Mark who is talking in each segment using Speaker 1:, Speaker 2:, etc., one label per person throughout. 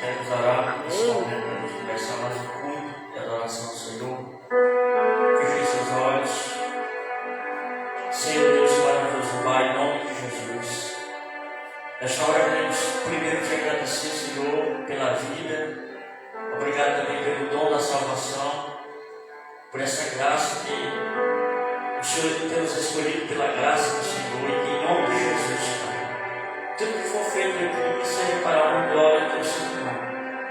Speaker 1: Quero nos orar nesse momento, para nos começar mais um culto de adoração ao Senhor. Feche seus olhos. Senhor Deus maravilhoso, Pai, em nome de Jesus. Nesta hora queremos primeiro te agradecer, Senhor, pela vida. Obrigado também pelo dom da salvação, por essa graça que o Senhor tem nos escolhido pela graça do Senhor, e que em nome de Jesus, Pai, tudo que for feito aqui seja para a honra e glória do Senhor nome.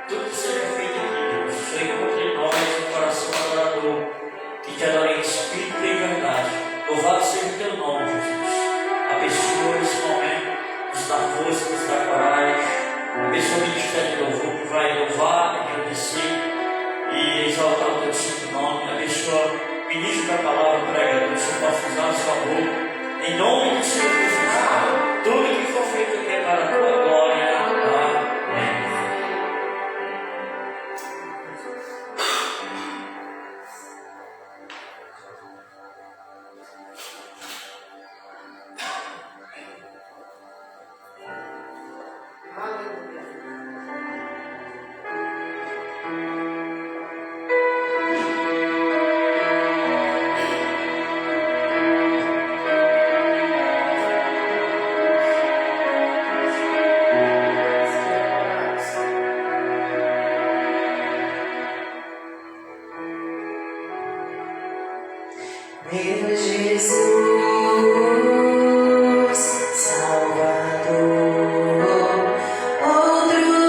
Speaker 1: Tudo que seja feito aqui, Deus, Senhor, encontre em nós um coração adorador, que te adore em espírito e em verdade. Louvado seja o teu nome, Jesus. Abençoa esse momento, nos dá força, nos dá coragem. Abençoa o ministério de louvor que vai louvar, agradecer e exaltar o teu santo nome. Abençoa o ministro da palavra, o pregador, que o Senhor possa usar a sua boca. Em nome do Senhor Jesus, Pai. Tudo que for feito aqui é para a tua glória. Amém.
Speaker 2: Meu Jesus, Salvador, outro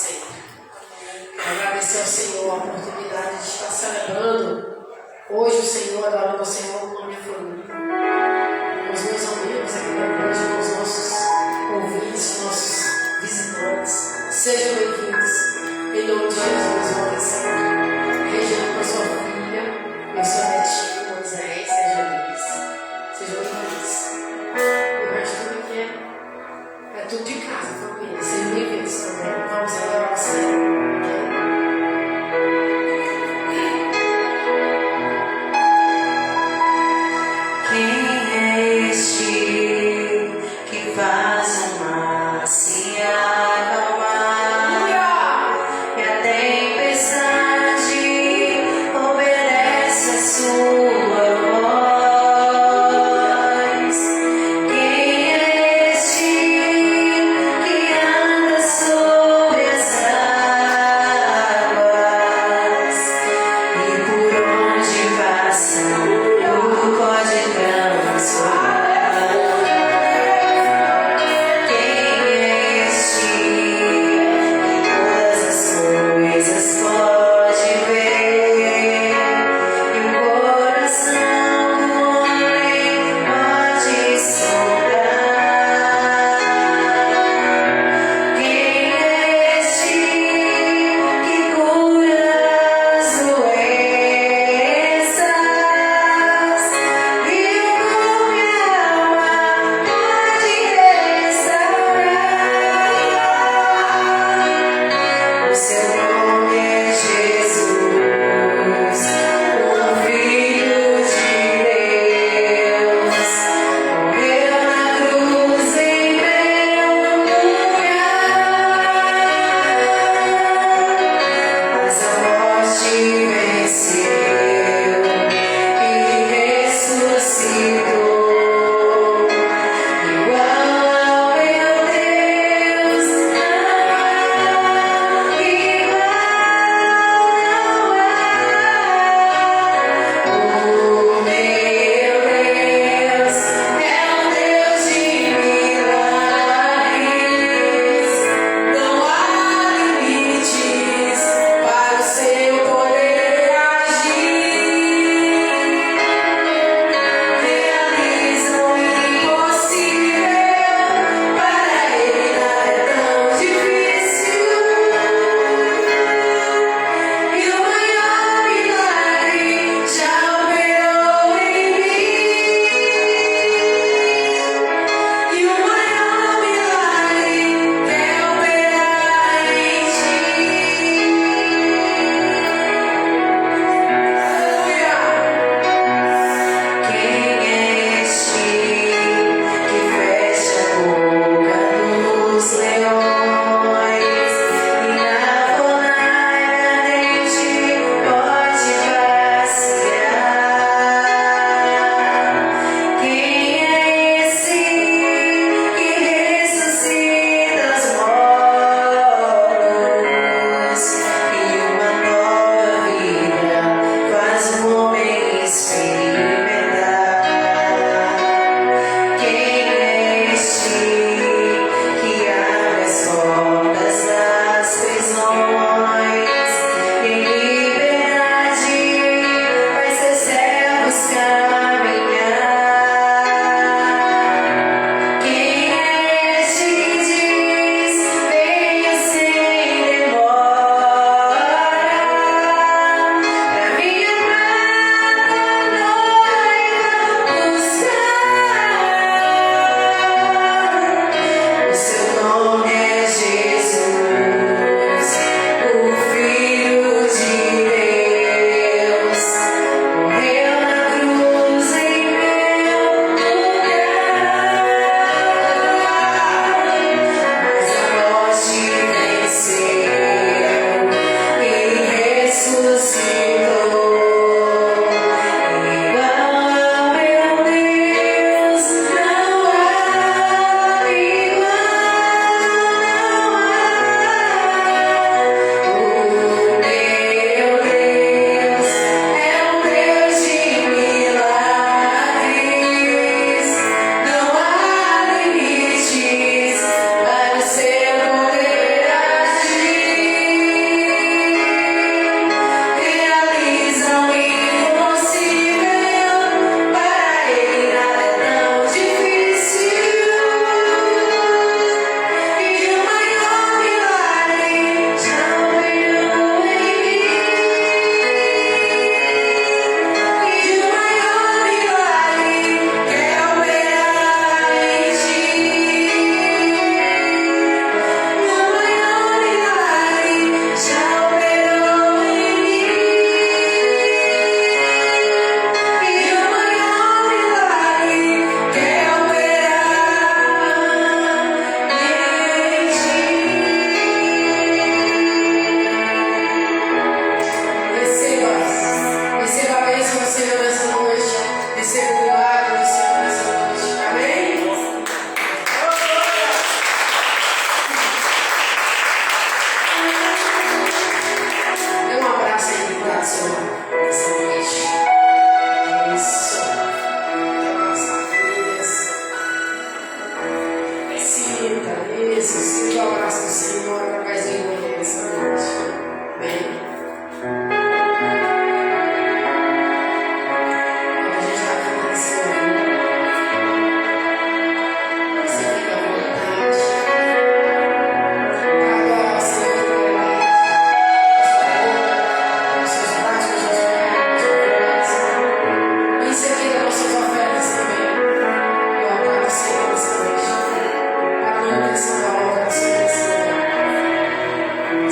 Speaker 3: sempre. Agradecer ao Senhor a oportunidade de estar celebrando hoje o Senhor, adorando ao Senhor com a minha família, com os meus amigos aqui na igreja, com os nossos ouvintes, nossos visitantes. Sejam bem-vindos. Em nome de Jesus, vamos sempre. Regina com a sua filha, meu seu netinho, Moisés, seja feliz. Sejam bem-vindos. E o resto tudo aqui é tudo de casa, família. Sejam bem-vindos também. Vamos adorar o Senhor.
Speaker 2: Quem é este que faz o mar se acalmar?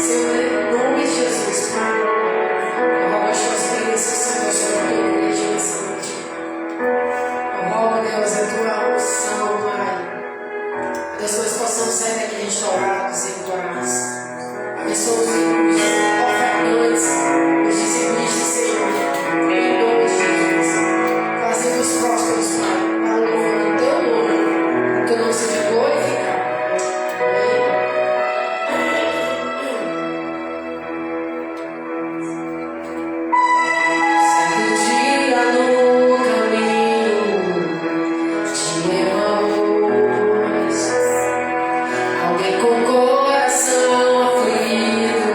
Speaker 3: Senhor, em nome de Jesus, Pai. Eu rogo as tuas bênçãos, Senhor, sobre a tua igreja nessa noite. Eu rogo, Deus, a tua unção, Pai. Deus, que nós possamos sair daqui restaurados e vitoriosos. Abençoa os filhos, ofertantes, os dizimistas, Senhor. Em nome de Jesus. Fazendo-os prósperos, Pai, para o louvor do teu nome. Que o nome seja glorificado. Certo dia no caminho de Emaús, alguém com coração aflito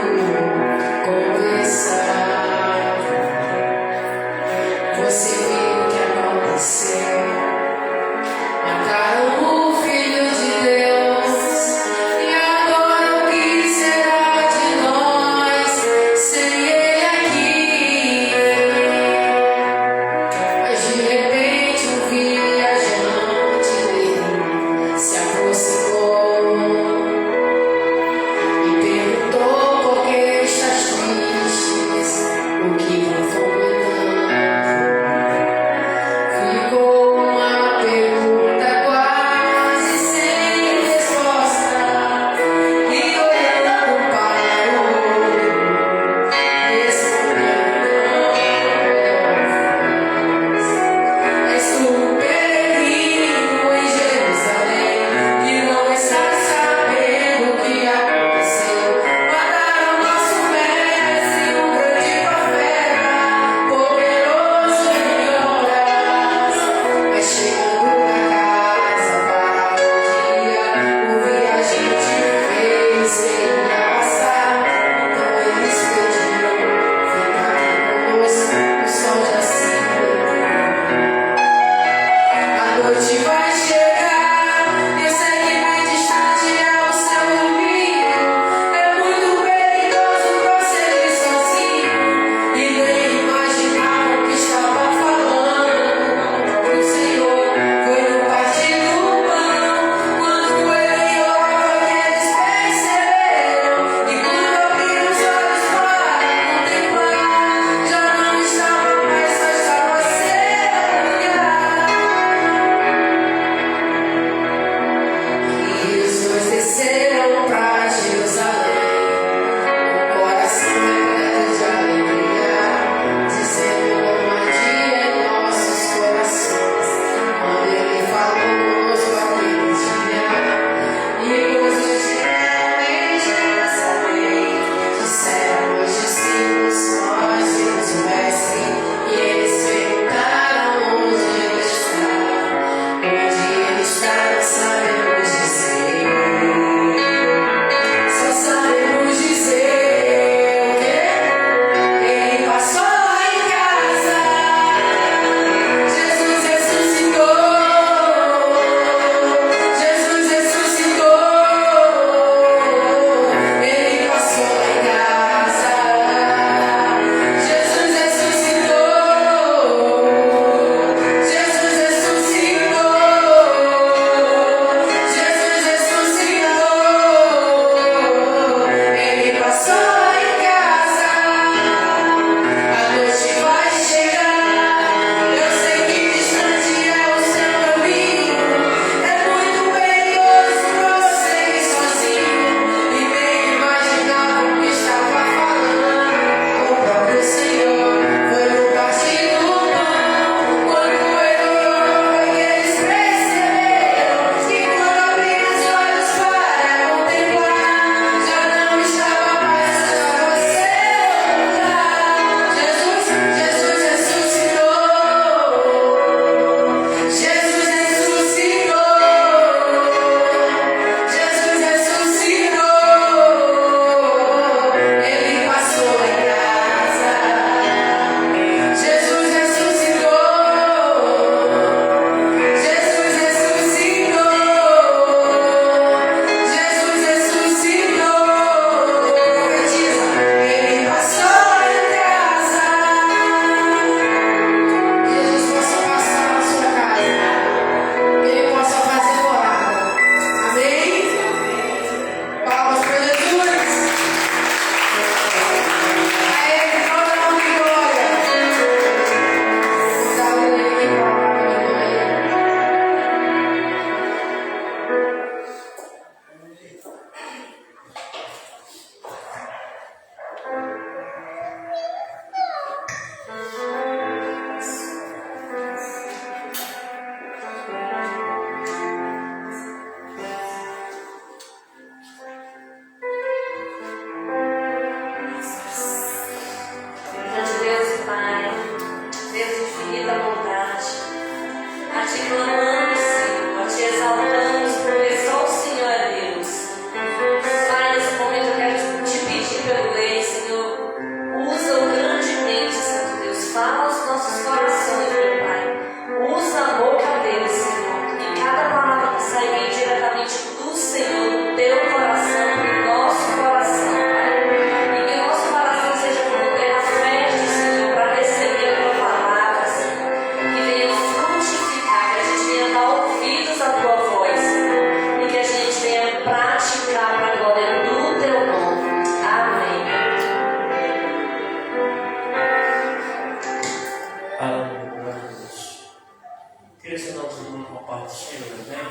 Speaker 2: clamando, Senhor, te exaltamos, porque só o Senhor é Deus. Pai, nesse momento eu quero te pedir pelo Rei, Senhor, usa-o grandemente, Santo Deus. Fala aos nossos corações, meu Pai. Usa a boca dele, Senhor. E cada palavra que sai vem diretamente do Senhor, do teu coração, do nosso coração, Pai. E que o nosso coração seja como terra fértil, Senhor, para receber a tua palavra, Senhor. Que venha frutificar, que a gente venha dar ouvidos à tua voz, Senhor. E que a gente venha praticar para a glória do teu nome. Amém.
Speaker 1: Aleluia, glória a Deus. Queria ser nosso irmão compartilhando, amém?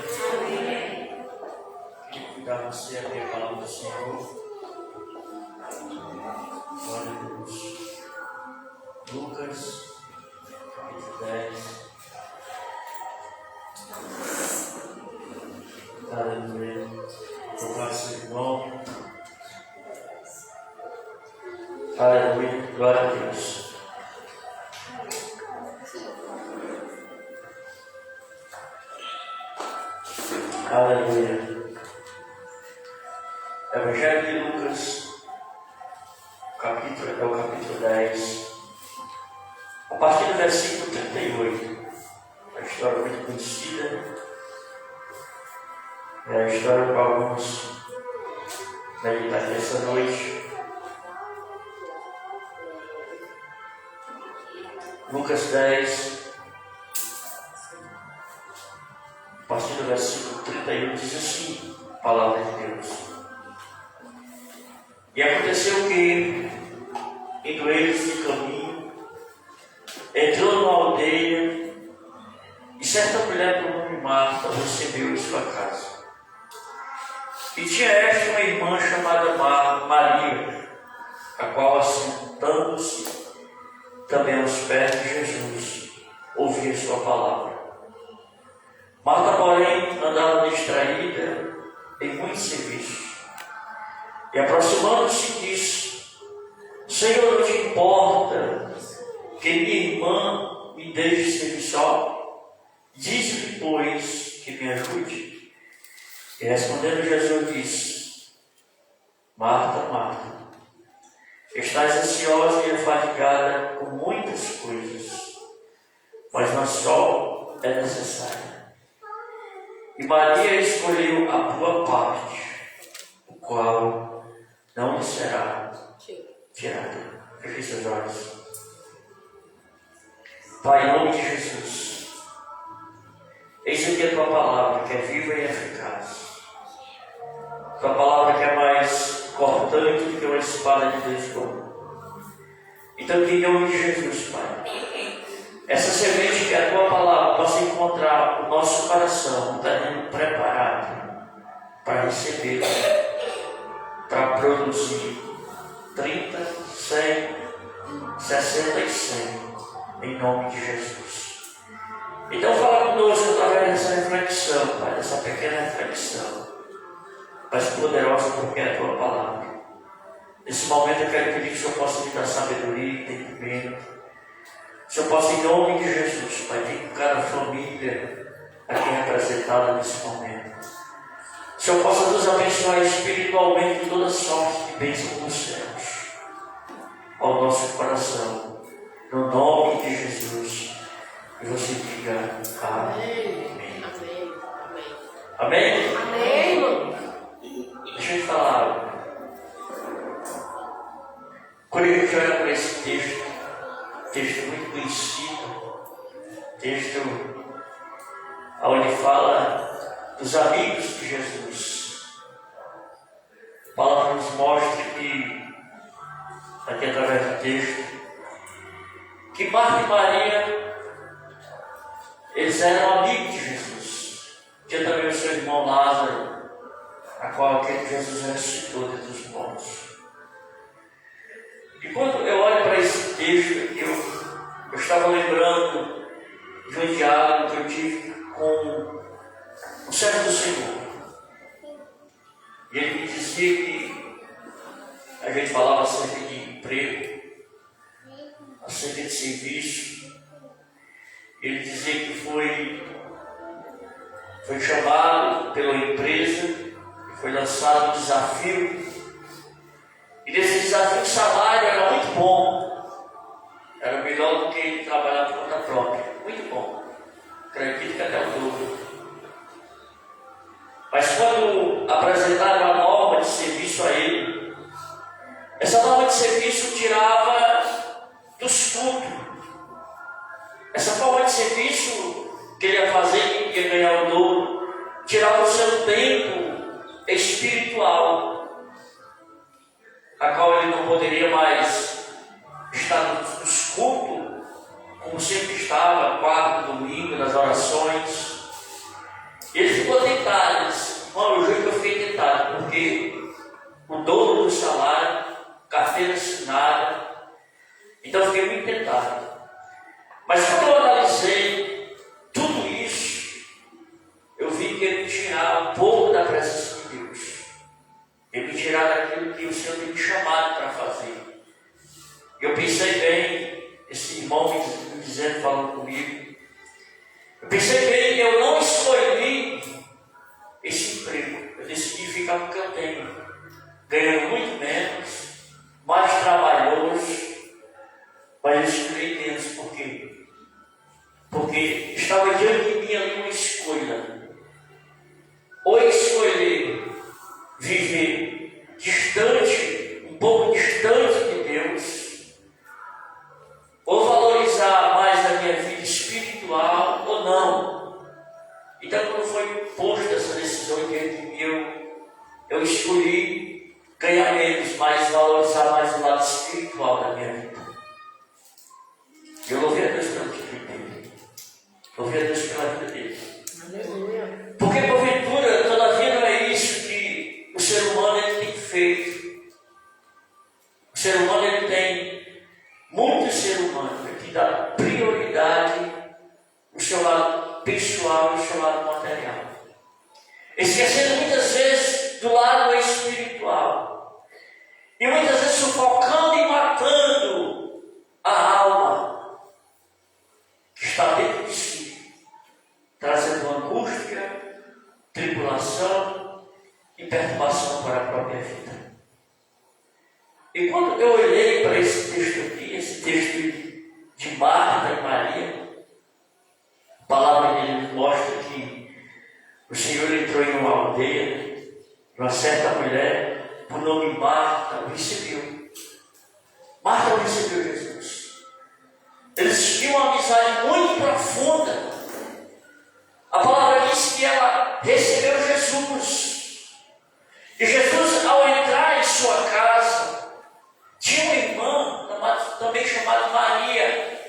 Speaker 1: Queria convidar você a abrir a palavra do Senhor. Glória a Deus. Lucas, capítulo 10. Aleluia. Louvado seja o nome. Aleluia. Glória a Deus. Aleluia. Evangelho de Lucas, é o capítulo 10. A partir do versículo 38. Uma história muito conhecida. É a história para alguns meditar nessa noite. Lucas 10. A partir do versículo 31 diz assim, a palavra de Deus. E aconteceu que, indo eles de caminho, entrou numa aldeia, e certa mulher do nome Marta recebeu em sua casa. E tinha esta uma irmã chamada Maria, a qual, assentando-se também aos pés de Jesus, ouvia sua palavra. Marta, porém, andava distraída em muitos serviços. E aproximando-se disse: Senhor, não te importa que minha irmã me deixe servir só? Diz-lhe, pois, que me ajude. E respondendo Jesus disse: Marta, Marta, estás ansiosa e afadigada com muitas coisas, mas uma só é necessária. E Maria escolheu a boa parte, o qual não lhe será tirada. Feche seus olhos. Pai, em nome de Jesus, eis aqui a tua palavra, que é viva e eficaz. Tua palavra que é mais cortante do que uma espada de dois gumes. Então, que em nome de Jesus, Pai, essa semente que é a tua palavra possa encontrar o nosso coração, terreno preparado para receber, para produzir 30, 100, 60 e 100, em nome de Jesus. Então fala conosco através dessa reflexão, Pai, dessa pequena reflexão, mas poderosa porque é a tua palavra. Nesse momento eu quero pedir que o Senhor possa me dar sabedoria e entendimento. Que o Senhor possa, em nome de Jesus, Pai, ter com cada família aqui representada nesse momento. Que o Senhor possa nos abençoar espiritualmente com toda sorte de bênção dos céus ao nosso coração, no nome de Jesus. E você diga amém.
Speaker 3: Amém.
Speaker 1: Amém?
Speaker 3: Amém.
Speaker 1: Deixa eu te falar algo. Quando a gente olha para esse texto muito conhecido, texto onde fala dos amigos de Jesus, a palavra nos mostra que, aqui através do texto, que Marta e Maria, eles eram amigos de Jesus. Tinha também o seu irmão Lázaro, a qual aquele Jesus ressuscitou dentre os mortos. E quando eu olho para esse texto, eu estava lembrando de um diálogo que eu tive com um servo do Senhor. E ele me dizia que a gente falava acerca de emprego, acerca de serviço. Ele dizia que foi foi chamado pela empresa e foi lançado um desafio. E nesse desafio o salário era muito bom. Era melhor do que ele trabalhar por conta própria. Muito bom. Acredito que até o dobro. Mas quando apresentaram a norma de serviço a ele, essa norma de serviço tirava dos cultos. Essa forma de serviço que ele ia fazer, que ia ganhar o dobro, tirava o seu tempo espiritual, a qual ele não poderia mais estar nos cultos, como sempre estava, quarto, domingo, nas orações. E ele ficou tentado, disse, irmão, eu juro que eu fiquei tentado, porque o dobro do salário, carteira assinada, então eu fiquei muito tentado. Mas quando eu analisei tudo isso, eu vi que ele me tirava um pouco da presença de Deus. Ele me tirava daquilo que o Senhor tem me chamado para fazer. Eu pensei bem, esse irmão me dizendo, falando comigo, eu pensei bem que eu não escolhi esse emprego. Eu decidi ficar com o que eu tenho, ganhando muito menos, mais trabalhoso, mas eu escolhi Deus. Por quê? Porque estava diante de mim ali uma escolha. Ou escolher viver distante, um pouco distante de Deus, ou valorizar mais a minha vida espiritual, ou não. Então, quando foi posta essa decisão diante de mim, eu escolhi ganhar menos, mas valorizar mais o lado espiritual da minha vida. Eu louvei a Deus pelo que ele tem. Louvei a Deus pela vida dele.
Speaker 3: Aleluia.
Speaker 1: Porque, porventura, todavia não é isso que o ser humano ele tem feito. O ser humano ele tem, muito ser humano, que dá prioridade no seu lado pessoal e no seu lado material. Esquecendo muitas vezes do lado espiritual. E muitas vezes sufocando e matando a alma que está dentro de si, trazendo angústia, tribulação e perturbação para a própria vida. E quando eu olhei para esse texto aqui, esse texto de Marta e Maria, a palavra dele nos mostra que o Senhor entrou em uma aldeia, uma certa mulher, por nome Marta, o recebeu. Marta o recebeu Jesus. Eles tinham uma amizade muito profunda. A palavra diz que ela recebeu Jesus. E Jesus, ao entrar em sua casa, tinha uma irmã também chamada Maria.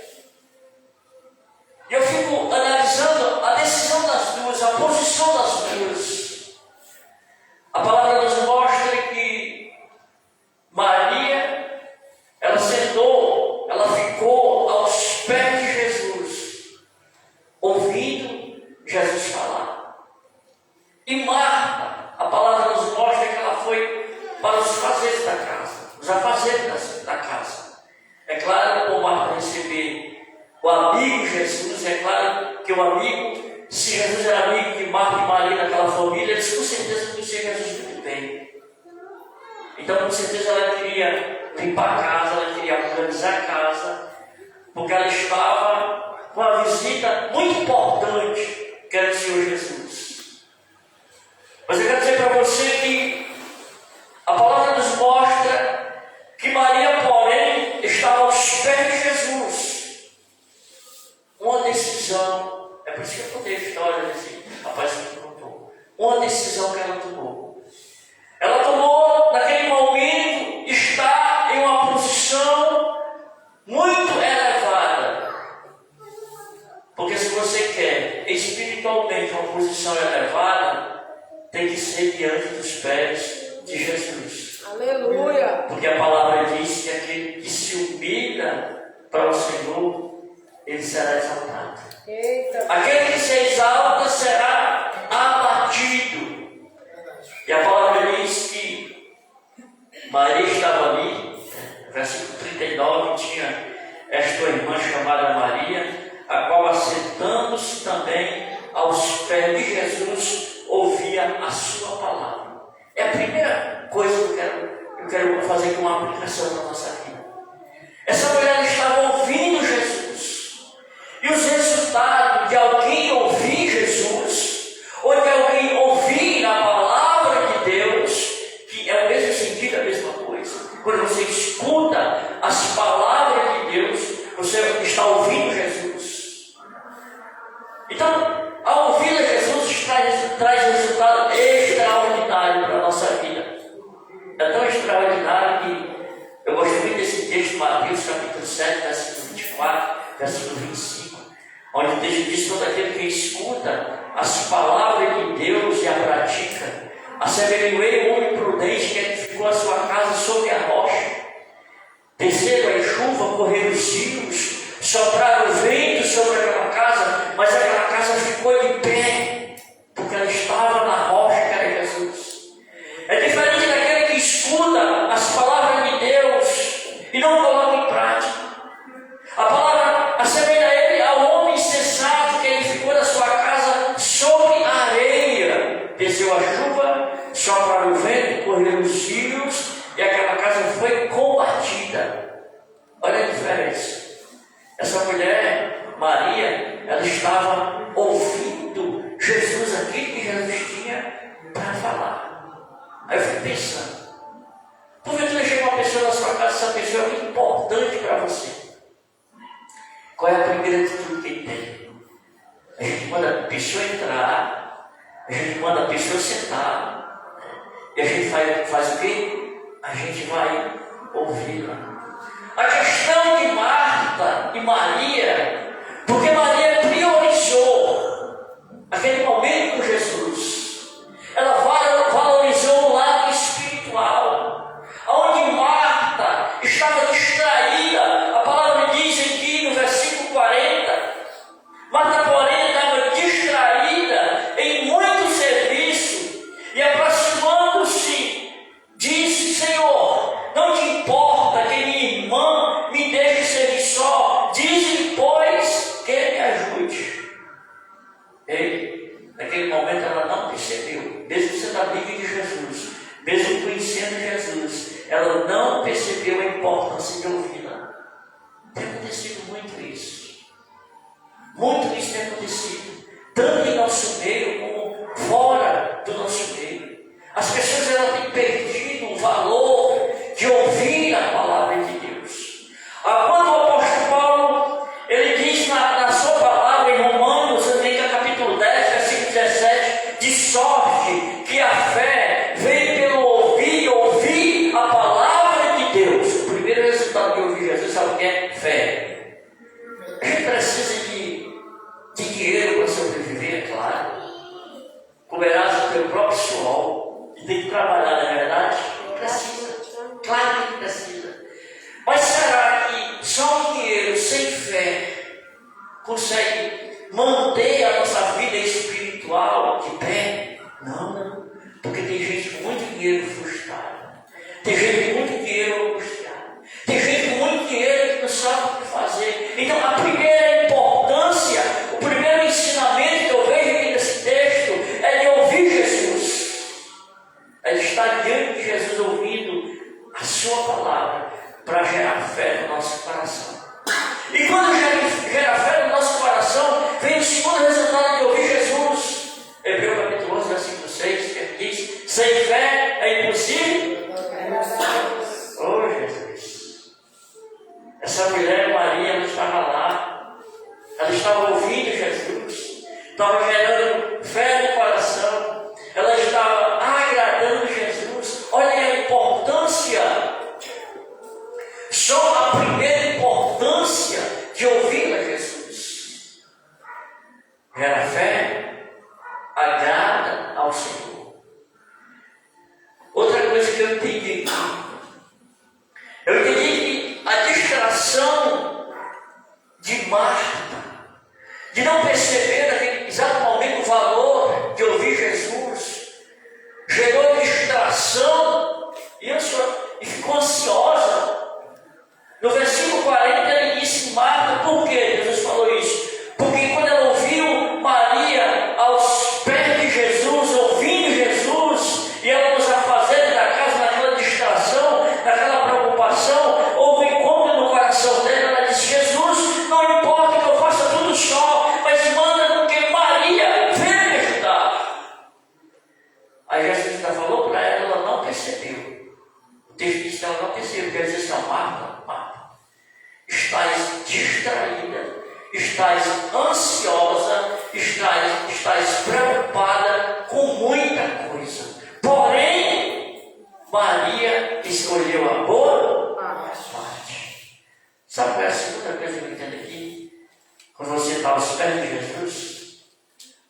Speaker 1: E eu fico analisando a decisão das duas, a posição das duas. A palavra nos mostra que Maria, ela sentou, ela ficou aos pés de Jesus, ouvindo Jesus falar. E Marta, a palavra nos mostra que ela foi para os fazeres da casa, os afazeres da casa. É claro, como Marta receber o amigo Jesus, é claro que o amigo, se Jesus era amigo de Marta e Maria daquela família, eles com certeza conheciam Jesus muito bem. Então, com certeza, ela queria limpar a casa, ela queria organizar a casa, porque ela estava com uma visita muito importante, que era o Senhor Jesus. Mas eu quero dizer para você que a palavra nos mostra que Maria, porém, estava aos pés de Jesus. Uma decisão, é por isso que eu contei a história desse rapaz que me contou. Uma decisão que ela tomou. Ela tomou, naquele momento, estar em uma posição muito elevada. Porque se você quer espiritualmente uma posição elevada, tem que ser diante dos pés de Jesus.
Speaker 3: Aleluia.
Speaker 1: Porque a palavra diz que aquele que se humilha para o Senhor, ele será exaltado.
Speaker 3: Eita.
Speaker 1: Aquele que se exalta será abatido. E a palavra diz que Maria estava ali, versículo 39, tinha esta irmã chamada Maria, a qual assentando-se também aos pés de Jesus, ouvia a sua palavra. É a primeira coisa que eu quero fazer aqui uma aplicação na nossa vida. Essa mulher estava ouvindo Jesus. E os resultados de alguém ouvir Jesus, ou de alguém ouvir a palavra de Deus, que é o mesmo sentido, a mesma coisa. Quando você escuta as palavras de Deus, você está ouvindo Jesus. Então, ao ouvir Jesus, traz resultado extraordinário para a nossa vida. É tão extraordinário que eu gosto muito desse texto, Mateus capítulo 7, versículo 24, versículo 25, onde o texto diz: todo aquele que escuta as palavras de Deus e a pratica, assemelhou o homem prudente que edificou a sua casa sobre a rocha. Desceram a chuva, correram os rios, sopraram o vento sobre aquela casa, mas aquela casa ficou de pé, porque ela estava na rocha que era Jesus. É diferente daquele que escuta as palavras de Deus e não coloca em prática. A palavra assemelha ele ao homem insensato que edificou a sua casa sobre a areia. Desceu a chuva, sopraram o vento, correram os rios, e aquela casa foi combatida. Olha a diferença. Essa mulher, Maria, ela estava ouvindo Jesus, aquilo que Jesus tinha para falar. Aí eu fico pensando, porventura chega uma pessoa na sua casa, essa pessoa é muito importante para você. Qual é a primeira atitude que ele tem? A gente manda a pessoa entrar, a gente manda a pessoa sentar, e a gente faz o quê? A gente vai ouvi-la. A questão de Marta e Maria, porque Maria priorizou aquele momento com Jesus. Ela valorizou o lado espiritual, onde Marta estava distraída. A palavra diz aqui no versículo 40, Marta, porém, estava distraída em muito serviço, e aproximando-se, disse: Senhor, não te importa que minha irmã me deixe servir só? Dize-lhe, pois, que me ajude. Naquele momento ela não percebeu, mesmo sendo amiga de Jesus, mesmo conhecendo Jesus, ela não percebeu a importância de ouvi-la. Tem acontecido muito isso. Muito isso tem acontecido, tanto em nosso meio como fora do nosso meio. As pessoas elas têm perdido o valor de ouvir a palavra de Deus. Quando o apóstolo Paulo, ele diz na sua palavra em Romanos, capítulo 10, versículo 17, de sorte que a fé vem pelo ouvir a palavra de Deus. O primeiro resultado de ouvir Jesus, sabe o que é? Fé. A gente precisa de dinheiro para sobreviver, é claro. Comerás o teu próprio suor e tem que trabalhar, não é verdade? Precisa. Claro que precisa. Mas será que só o dinheiro sem fé consegue manter a nossa vida espiritual de pé? Não. Porque tem gente com muito dinheiro frustrado. Tem gente com muito dinheiro angustiado. Tem gente com muito dinheiro que não sabe o que fazer. Então, a primeira importância, o primeiro ensinamento que eu vejo aqui nesse texto é de ouvir Jesus. É de estar diante de Jesus ouvindo a sua palavra para gerar fé no nosso coração. E quando gera fé no nosso coração, vem o segundo resultado de ouvir Jesus. Hebreus capítulo 11, versículo 6, que diz: sem fé é impossível. Oh Jesus! Essa mulher Maria, ela estava lá, ela estava ouvindo Jesus, estava gerando fé no coração, ela estava agradando Jesus. Olha a importância, só a primeira importância de ouvir a Jesus. Gera fé, agrada ao Senhor. Outra coisa que eu entendi que a distração de Marta, de não perceber naquele exato momento o valor de ouvir Jesus, gerou distração e ficou ansiosa. No versículo 40 ele disse: Marta, por quê? Jesus Sabe qual é a segunda coisa que eu entendo aqui? Quando você está aos pés de Jesus,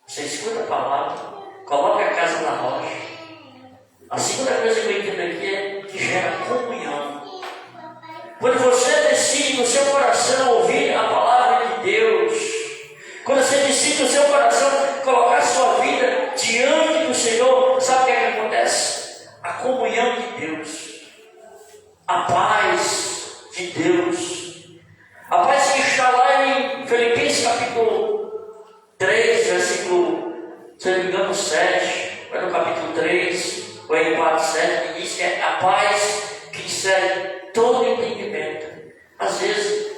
Speaker 1: você escuta a palavra, coloca a casa na rocha. A segunda coisa que eu entendo aqui é que gera comunhão. Quando você decide no seu coração ouvir a palavra de Deus, quando você decide no seu coração colocar a sua vida diante do Senhor, sabe o que é que acontece? A comunhão de Deus, a paz de Deus, a paz que está lá em Filipenses capítulo 3, versículo, se não me engano, 7, ou é no capítulo 3, ou é em 4, 7, que diz que é a paz que excede todo entendimento. Às vezes,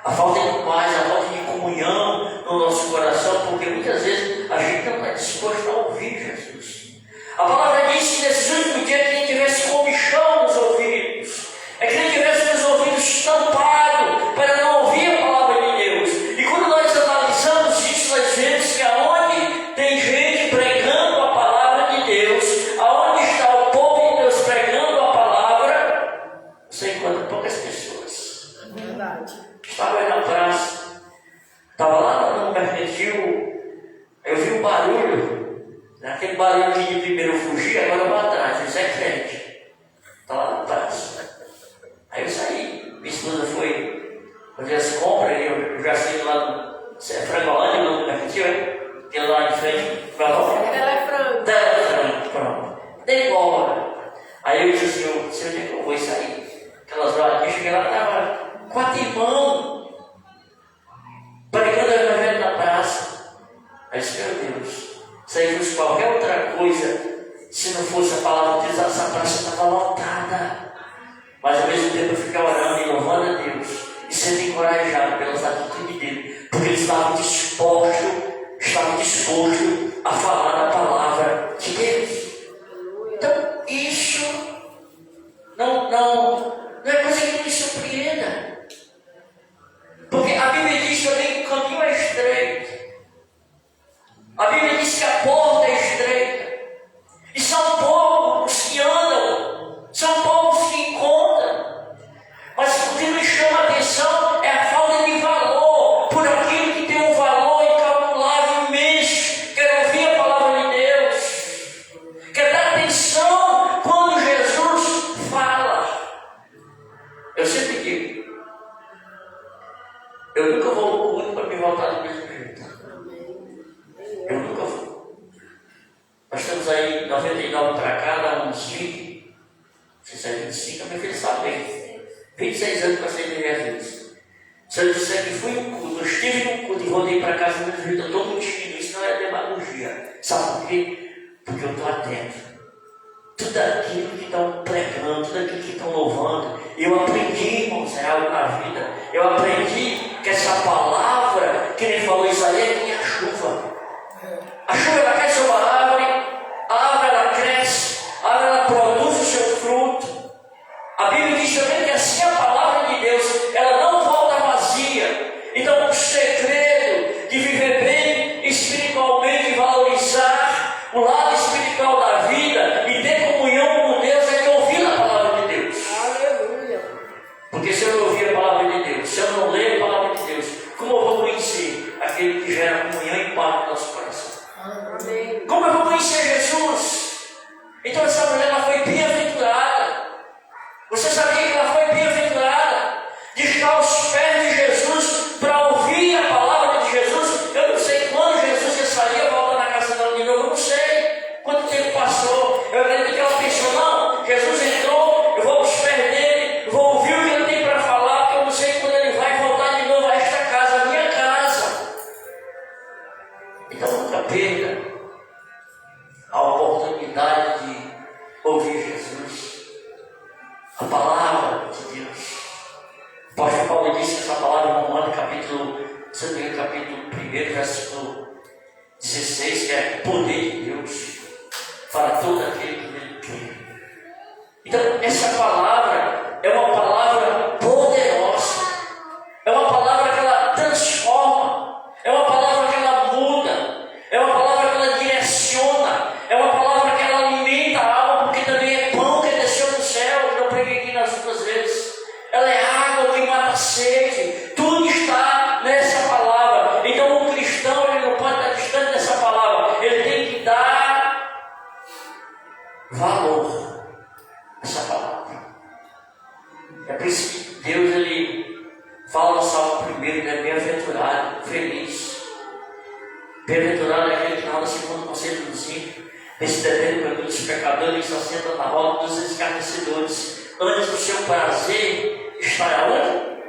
Speaker 1: a falta de paz, a falta de comunhão no nosso coração, porque muitas vezes a gente não está disposto a ouvir Jesus. A palavra diz que nesses últimos dias que a gente tivesse comichão nos ouvidos, é que a gente tivesse os ouvidos tampados para não ouvir a palavra de Deus. E quando nós analisamos isso, nós vemos que aonde tem gente pregando a palavra de Deus, aonde está o povo de Deus pregando a palavra, você encontra poucas pessoas.
Speaker 3: Verdade.
Speaker 1: Estava aí na praça, estava lá no mercantil, eu vi um barulho, aquele barulho de primeiro eu fugi, agora eu vou atrás, isso é crente. Está lá na praça. Aí eu saí, minha esposa foi fazer as compras, eu já saí lá no Frangolândia, no mercantil, tem lá de frente,
Speaker 3: Ela é frango.
Speaker 1: pronto. Dei embora. Aí eu disse assim, se onde é que eu vou sair? Aquelas horas, eu cheguei lá, estava 4 irmãos pregando o evangelho na praça. Aí disse, meu Deus, se aí fosse qualquer outra coisa, se não fosse a palavra de Deus, essa praça estava lotada. Mas ao mesmo tempo eu ficava orando e louvando a Deus e sendo encorajado pelas atitudes dele, porque ele estava disposto a falar a palavra de Deus. Então isso não é coisa que me surpreenda, porque a Bíblia diz também que o caminho é estreito, a Bíblia diz que a porta é estreita, e são poucos que andam, são poucos que encontram, mas o que nos chama a atenção é a falta de valor por aquilo que tem um valor incalculável, imenso, que é ouvir a palavra de Deus, que é dar atenção quando Jesus fala. Eu sempre digo, eu nunca vou no culto para me voltar do mesmo jeito. Eu nunca vou. Nós estamos aí 99 para cá, dá uns 20, não sei se é 25, a minha filha sabe bem. 26 anos para ser Jesus. Se eu disser que fui um culto, eu estive num culto e voltei para casa, minha vida, eu estou mentindo, isso não é demagogia. Sabe por quê? Porque eu estou atento. Tudo aquilo que estão pregando, tudo aquilo que estão louvando, eu aprendi, irmãos, é algo na vida. Eu aprendi que essa palavra, que ele falou isso aí, é minha chuva. A chuva ela cai sobre a árvore ela cresce, a árvore ela produz o seu fruto. A Bíblia diz também que assim a palavra de Deus, ela não volta vazia. Então o segredo de viver bem espiritualmente, valorizar o lado espiritual da vida e ter comunhão com Deus é de ouvir a palavra de Deus.
Speaker 3: Aleluia.
Speaker 1: Porque se eu não ouvir a palavra de Deus, se eu não ler a palavra de Deus, como eu vou conhecer aquele que gera comunhão e paz no nosso coração?
Speaker 3: Amém.
Speaker 1: Como eu vou conhecer Jesus? Então essa mulher ela foi bem-aventurada. Você sabia que ela foi bem-aventurada de estar aos pés de Jesus para ouvir a palavra de Jesus? Eu não sei quando Jesus ia sair, voltar na casa dela de novo, eu não sei quanto tempo passou. Eu lembro que ela pensou, não, Jesus entrou, eu vou aos pés dele, eu vou ouvir o que ele tem para falar, porque eu não sei quando ele vai voltar de novo a esta casa, a minha casa. Então nunca perda a oportunidade de ouvir Jesus, a palavra de Deus. O apóstolo Paulo disse que essa palavra em Romanos capítulo 1, versículo 16, que é o poder de Deus para todo aquele que nele crê. Então essa palavra é uma palavra poderosa, é uma palavra que ela transforma, é uma palavra que ela muda, é uma palavra que ela direciona, é uma palavra que ela alimenta a alma, porque também é pão que desceu do céu, que eu preguei aqui nas outras vezes. Ela é água que mata matar a sede. Tudo está nessa palavra. Então o cristão ele não pode estar distante dessa palavra. Ele tem que dar valor a essa palavra. É por isso que Deus ele fala no Salmo 1, ele é bem-aventurado, feliz. Bem-aventurado é aquele que não anda segundo o conselho dos ímpios, esse detém o caminho dos pecadores, se assenta na roda dos escarnecedores. Antes do seu prazer está onde?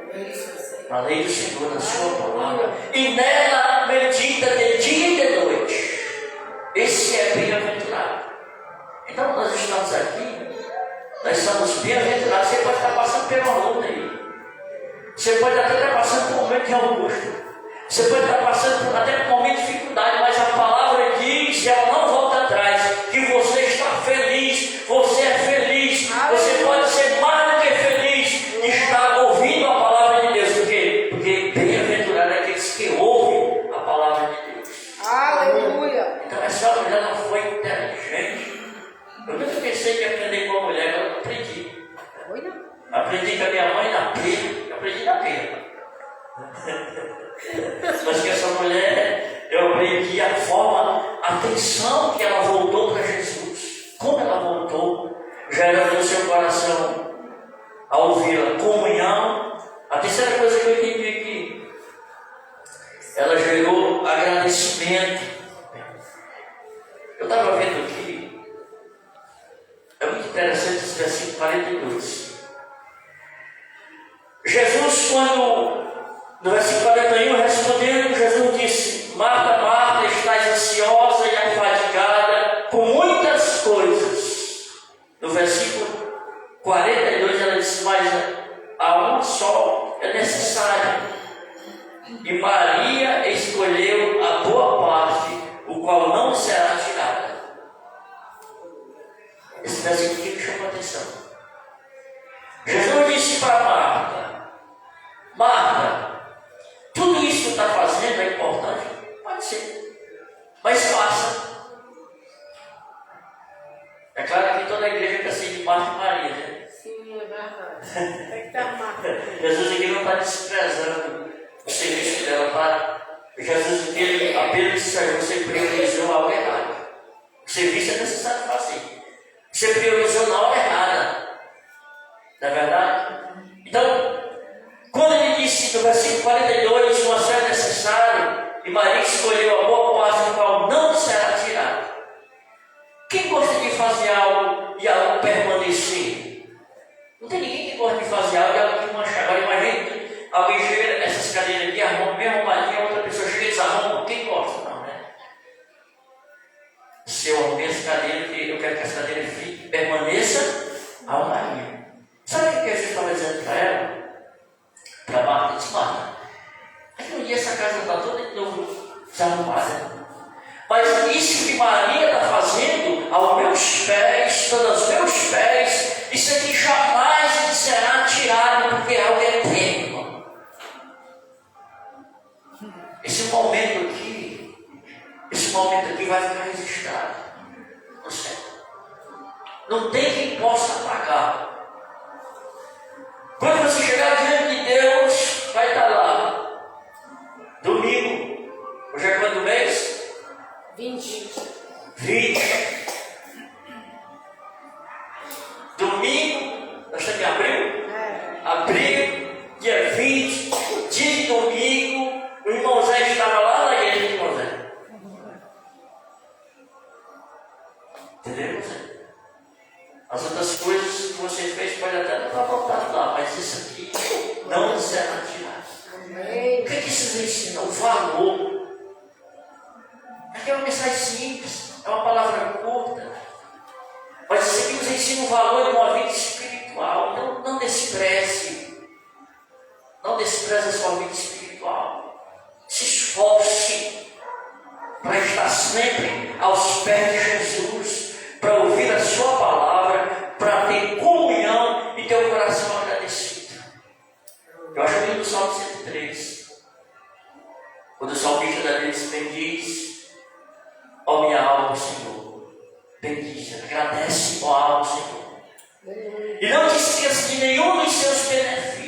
Speaker 1: Na lei do Senhor, na sua palavra. E nela medita de dia e de noite. Esse é bem-aventurado. Então nós estamos aqui, nós somos bem-aventurados. Você pode estar passando por uma luta aí. Você pode até estar passando por um momento de angústia. Você pode estar passando até por um momento de dificuldade, mas a palavra diz, ela não volta atrás, que você está feliz, você é feliz, você pode ser mais do que feliz de estar ouvindo a palavra de Deus. Por quê? Porque bem-aventurado é aqueles que ouvem a palavra de Deus.
Speaker 3: Aleluia!
Speaker 1: Então essa mulher não foi inteligente. Eu nunca pensei que ia aprender com a mulher, eu aprendi. Aprendi com a minha mãe na pena, aprendi na pena. Mas que essa mulher, eu aprendi a forma, a atenção que ela voltou para Jesus. Como ela voltou, já era no seu coração a ouvi-la. Comunhão. A terceira coisa que eu entendi aqui, ela gerou agradecimento. Eu estava vendo aqui, é muito interessante esse versículo 42. Jesus, quando no versículo 41, respondendo, Jesus disse: Marta, Marta, estás ansiosa e afadigada com muitas coisas. No versículo 42, ela disse: mas a uma só é necessária. E Maria escolheu a boa parte, o qual não será tirada. Esse versículo aqui me chamou a atenção. Jesus disse para Marta: Marta, tudo isso que tu está fazendo é importante? Pode ser. Mas faça. É claro que toda a igreja está assim de Marta e Maria, né?
Speaker 3: Sim, é verdade. Tem que estar Marta.
Speaker 1: Jesus aqui não está desprezando o serviço dela, tá? Jesus aqui ele apenas disse: você priorizou algo errado. O serviço é necessário fazer. Você priorizou na hora errada. Não é verdade? Então, quando ele disse no versículo 42, uma só é necessário, e Maria escolheu a boa parte, do qual não será tirada. Quem gosta de fazer algo e algo permanecer? Não tem ninguém que gosta de fazer algo e algo que manchar. Agora imagine, alguém chega nessas cadeiras aqui, arruma bem arrumadinha, outra pessoa chega e desarruma. Quem gosta? Não, né? Se eu arrumei essa cadeira, eu quero que essa cadeira fique, permaneça arrumadinha. Sabe o que Jesus estava dizendo para ela? Para Marta, disse: Marta, aqui um dia essa casa está toda de novo desarrumada. Mas isso que Maria está fazendo aos meus pés, todos os meus pés, isso aqui jamais será tirado, porque é algo eterno. Esse momento aqui vai ficar registrado no céu. Não tem quem possa apagar. Quando você chegar diante de Deus, vai estar lá. Domingo. Hoje é quanto mês?
Speaker 3: 20.
Speaker 1: Domingo. Nós estamos em abril? Abril, dia 20, dia de domingo. O irmão Zé estava lá na igreja do irmão Zé. Entendeu, Zé? As outras coisas que você fez pode até não estar voltado lá, mas isso aqui não será tirado. O que isso ensina? O valor. Aqui é uma mensagem simples, é uma palavra curta, mas isso aqui nos ensina o valor de uma vida espiritual. Então não despreze a sua vida espiritual. Se esforce para estar sempre aos pés de Jesus, para ouvir a sua palavra, para ter comunhão e ter o coração agradecido. Eu acho lindo o Salmo 103, quando o salmista Davi bendiz, ó minha alma, Senhor, bendize, agradece, ó alma, Senhor, e não te esqueça de nenhum dos seus benefícios.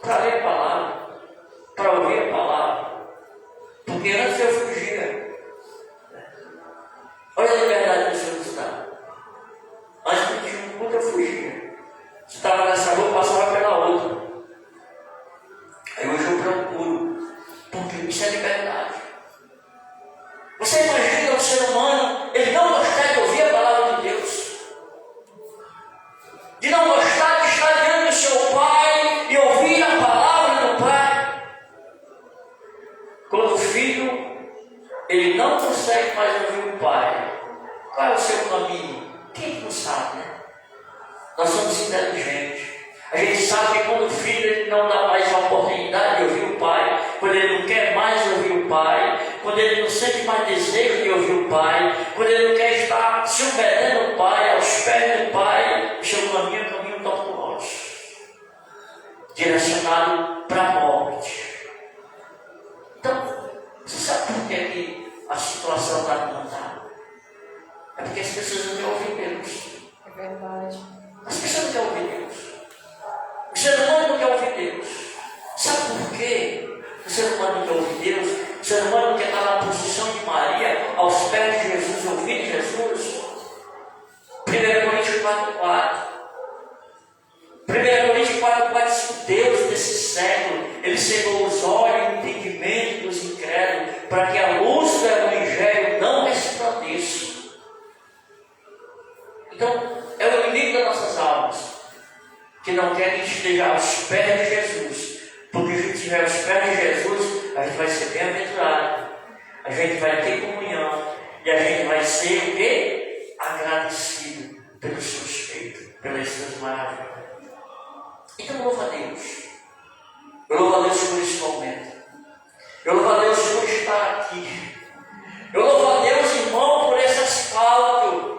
Speaker 1: para ler a palavra, para ouvir a palavra. Porque antes eu fugia. Olha a liberdade que o Senhor nos dá. Antes de tinha um culto, eu fugia. Se estava nessa rua, eu passava pela outra. Aí hoje eu procuro. Porque isso é liberdade. Você imagina o ser humano, ele não gostar de ouvir a palavra de Deus. De não gostar de estar diante do seu pai e ouvir a palavra do pai. Quando o filho, ele não consegue mais ouvir o pai. Qual é o seu caminho? Quem não sabe, né? Nós somos inteligentes. A gente sabe que quando o filho ele não dá mais a oportunidade de ouvir o pai, quando ele não quer mais ouvir o pai, quando ele não sente mais desejo de ouvir o pai, quando ele não quer estar se obedecendo ao pai, aos pés do pai, o seu caminho é um caminho tortuoso, direcionado para a morte. Então, você sabe por que a situação está montada? É porque as pessoas não querem ouvir Deus.
Speaker 3: É verdade.
Speaker 1: As pessoas não querem ouvir Deus. O ser humano não quer ouvir Deus. Sabe por quê? O ser humano não quer ouvir Deus. O ser humano não quer estar na posição de Maria, aos pés de Jesus, ouvir Jesus. 1 Coríntios 4:4. 1 Coríntios 4:4 diz que Deus desse século, ele cegou os olhos e o entendimento dos incrédulos, para que a luz do Evangelho não resplandeça. Então, é o inimigo das nossas almas, que não quer que a gente esteja aos pés de Jesus, porque se a gente estiver aos pés de Jesus, a gente vai ser bem-aventurado, a gente vai ter comunhão, e a gente vai ser o quê? Agradecido pelos seus feitos, pelas suas maravilhas. Então, louva a Deus. Eu louvo a Deus por esse momento. Eu louvo a Deus por estar aqui. Eu louvo a Deus, irmão, por esse asfalto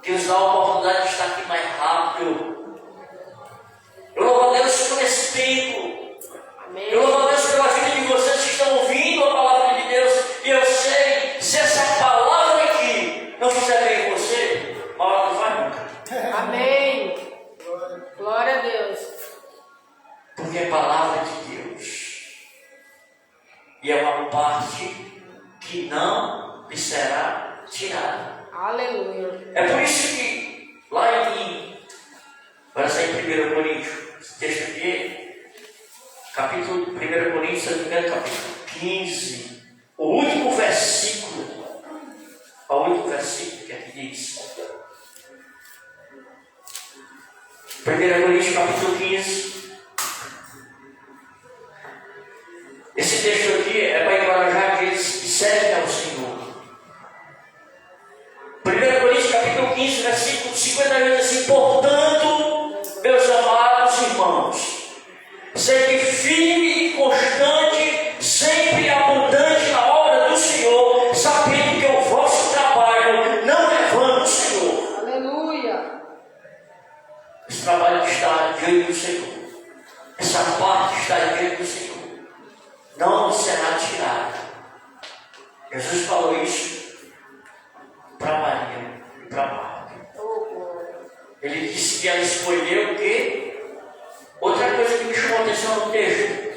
Speaker 1: que nos dá a oportunidade de estar aqui mais rápido. Eu louvo a Deus por esse tempo.
Speaker 3: Amém.
Speaker 1: Eu louvo a Deus pela vida de vocês que estão ouvindo a palavra de Deus. E eu sei, se essa palavra aqui não fizer bem em você, a hora não vai nunca.
Speaker 3: Amém. Glória a Deus.
Speaker 1: Porque é palavra de Deus. E é uma parte que não lhe será tirada.
Speaker 3: Aleluia.
Speaker 1: É por isso que lá vai sair em 1 Coríntios, esse texto aqui, capítulo 1 Coríntios, se não me engano, capítulo 15, o último versículo que aqui diz. 1 Coríntios, capítulo 15. Esse texto aqui é para encorajar aqueles que servem ao Senhor. 1 Coríntios capítulo 15, versículo 58 diz assim: portanto, meus amados irmãos, sede firme e constante, sempre abundante na obra do Senhor, sabendo que o vosso trabalho não é vão no Senhor.
Speaker 3: Aleluia.
Speaker 1: Esse trabalho está diante do Senhor. Essa parte está diante do Senhor. Não será tirada. Jesus falou isso para Maria e para Marta. Ele disse que ela escolheu o quê? Outra coisa que me chamou a atenção no texto.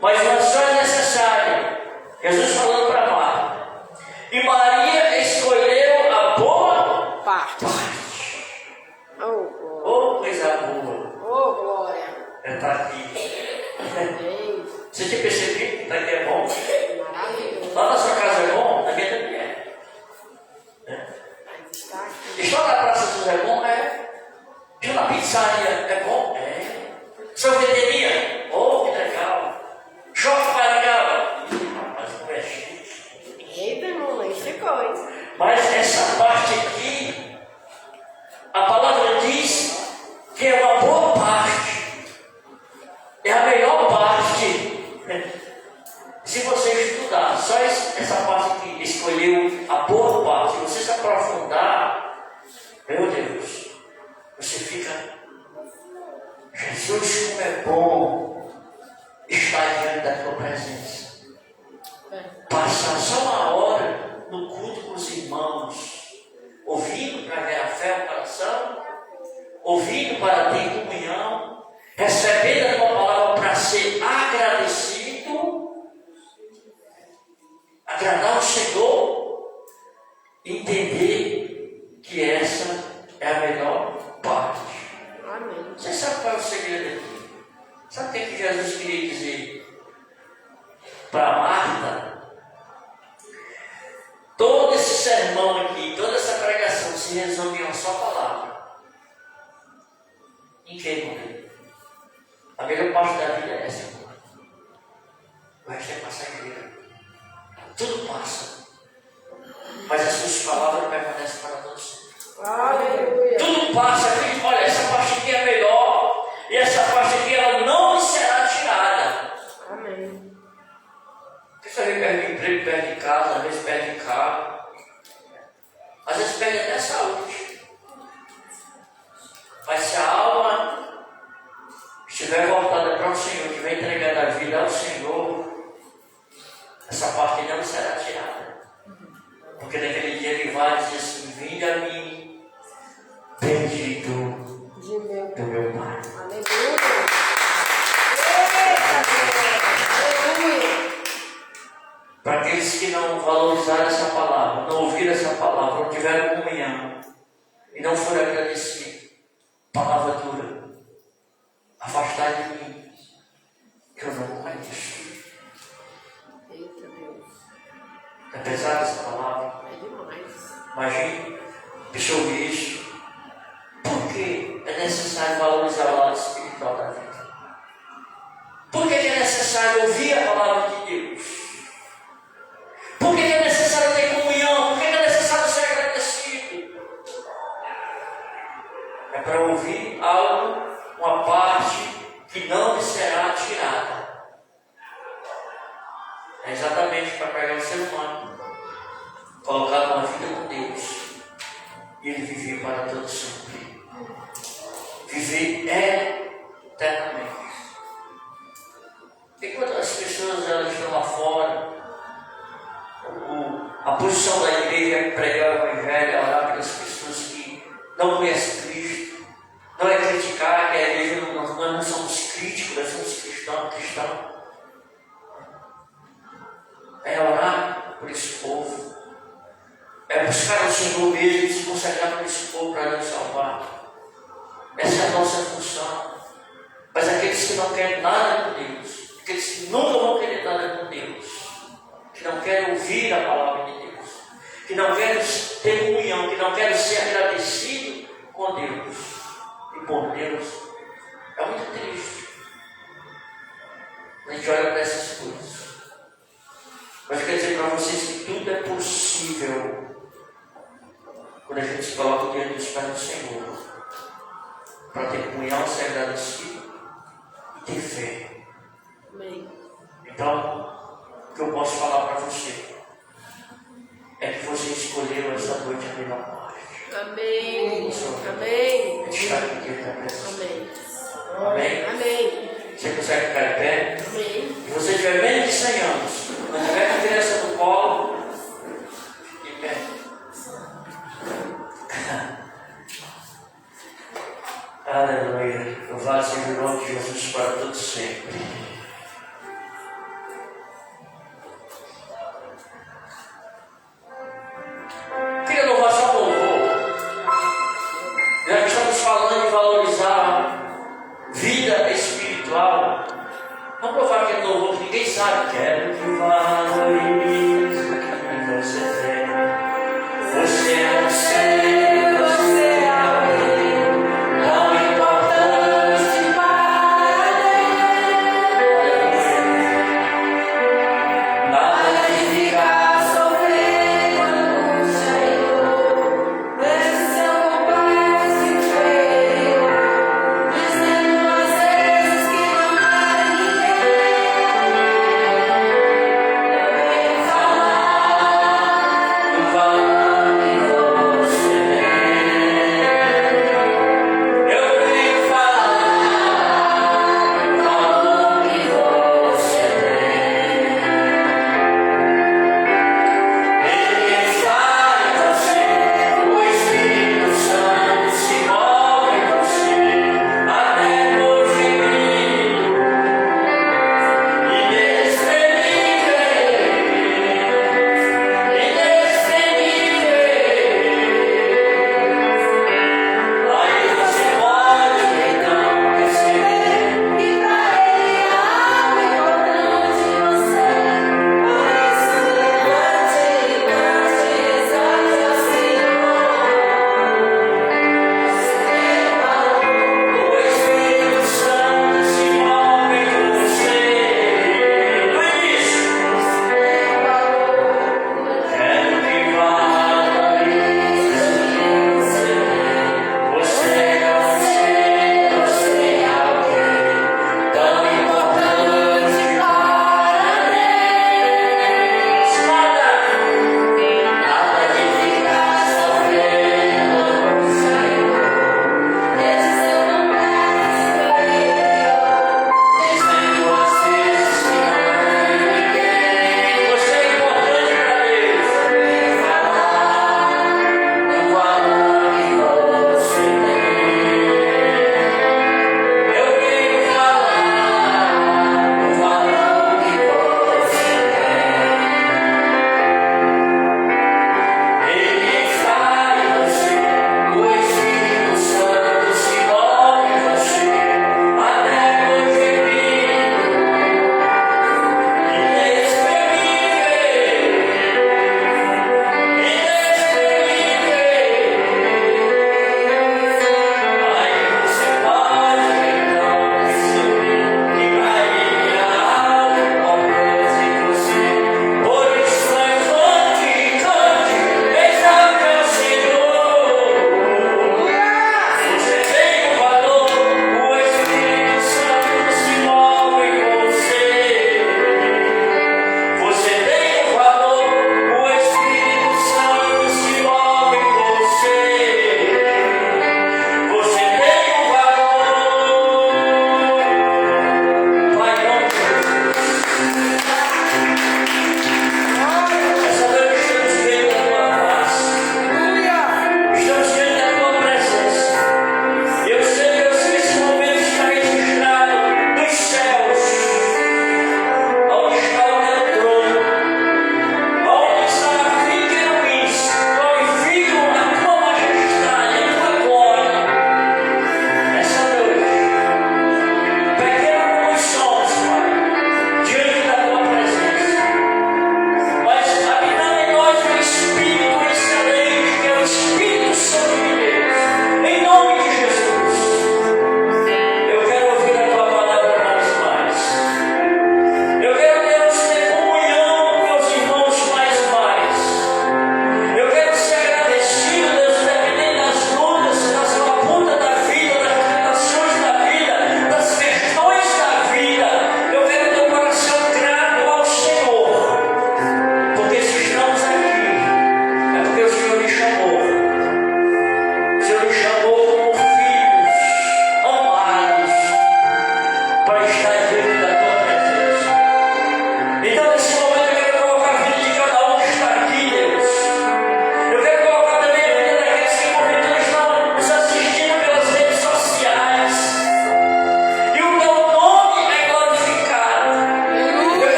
Speaker 1: Mas uma só é necessária. Jesus falando para Marta. E Maria escolheu a boa
Speaker 3: Parte.
Speaker 1: Oh, coisa boa.
Speaker 3: Oh, glória.
Speaker 1: É estar aqui.
Speaker 3: Amém.
Speaker 1: Você tinha percebido que daqui é bom?
Speaker 3: Maravilhoso.
Speaker 1: Lá na sua casa é bom? Na minha também é.
Speaker 3: Mas está aqui.
Speaker 1: Estou na Praça Jesus é bom? É. Estou na pizzaria é bom? É. Sorveteria? Oh, que legal. Shopping mais legal? Rapaz, não é chique.
Speaker 3: Eita, irmão, aí chegou.
Speaker 1: Mas essa parte aqui, a palavra diz que é uma boa parte. É a melhor parte. Se você estudar só essa parte aqui, escolheu a boa parte, se você se aprofundar, meu Deus, você fica, Jesus, como é bom estar diante da tua presença. Passar só uma hora no culto com os irmãos, ouvindo para ver a fé no coração, ouvindo para ter comunhão, recebendo a tua palavra para ser agradecido, agradar o Senhor, entender que essa é a melhor parte.
Speaker 3: Amém.
Speaker 1: Você sabe qual é o segredo aqui? Sabe o que Jesus queria dizer para Marta? Todo esse sermão aqui, toda essa pregação se resume em uma só palavra. Em quem morrer? A melhor parte da vida é essa. O resto é passageiro. Tudo passa. Mas as suas palavras permanecem para todos.
Speaker 3: Aleluia.
Speaker 1: Tudo passa. Olha, essa parte aqui é melhor. E essa parte aqui ela não será tirada.
Speaker 3: Amém.
Speaker 1: Você às vezes perde emprego, perde casa, às vezes perde carro. Às vezes perde até a saúde. Mas se a alma estiver voltada para o Senhor, estiver entregada a vida ao Senhor, essa parte não será tirada. Porque naquele dia ele vai dizer assim: vinde a mim, bendito do meu Pai.
Speaker 3: Aleluia. Aleluia.
Speaker 1: Para aqueles que não valorizaram essa palavra, não ouviram essa palavra, não tiveram comunhão e não foram agradecidos, palavra dura, afastar de mim, que eu não conheço.
Speaker 3: Eita Deus.
Speaker 1: É pesada essa palavra?
Speaker 3: É demais.
Speaker 1: Imagine, pessoa ouvir isso. Por que é necessário valorizar o lado espiritual da vida? Por que é necessário ouvir a palavra de Deus? Por que é necessário ter comunhão? Por que é necessário ser agradecido? É para ouvir algo, uma parte que não lhe será tirada. É exatamente para pegar o ser humano, colocar uma vida com Deus e ele viver para todo sempre. Viver eternamente. Enquanto as pessoas elas estão lá fora, a posição da igreja é pregar o Evangelho, é orar pelas pessoas que não conhecem Cristo. Não é criticar que a igreja, nós não somos críticos, nós somos cristãos. É orar por esse povo. É buscar o Senhor mesmo e se consagrar por esse povo para nos salvar. Essa é a nossa função. Mas aqueles que não querem nada com Deus, aqueles que nunca vão querer nada com Deus, que não querem ouvir a palavra de Deus, que não querem ter comunhão, que não querem ser agradecidos com Deus e por Deus, é muito triste. A gente olha para essas coisas. Mas eu quero dizer para vocês que tudo é possível quando a gente se coloca diante dos pés do Senhor, para ter comunhão, ser agradecido e ter fé.
Speaker 3: Amém.
Speaker 1: Então, o que eu posso falar para você é que você escolheu essa noite a melhor parte.
Speaker 3: Amém. Amém.
Speaker 1: Estar aqui diante da presença.
Speaker 3: Amém.
Speaker 1: Amém?
Speaker 3: Amém.
Speaker 1: Você consegue ficar de pé?
Speaker 3: Amém.
Speaker 1: Se você tiver menos de 100 anos, quando tiver com a criança no colo, fique de pé. Aleluia. Louvado seja o nome de Jesus para todos sempre. Queria louvar só o louvor. Já que estamos falando de valorizar vida espiritual, vamos louvar aquele louvor que ninguém sabe. Quero que valorize o que você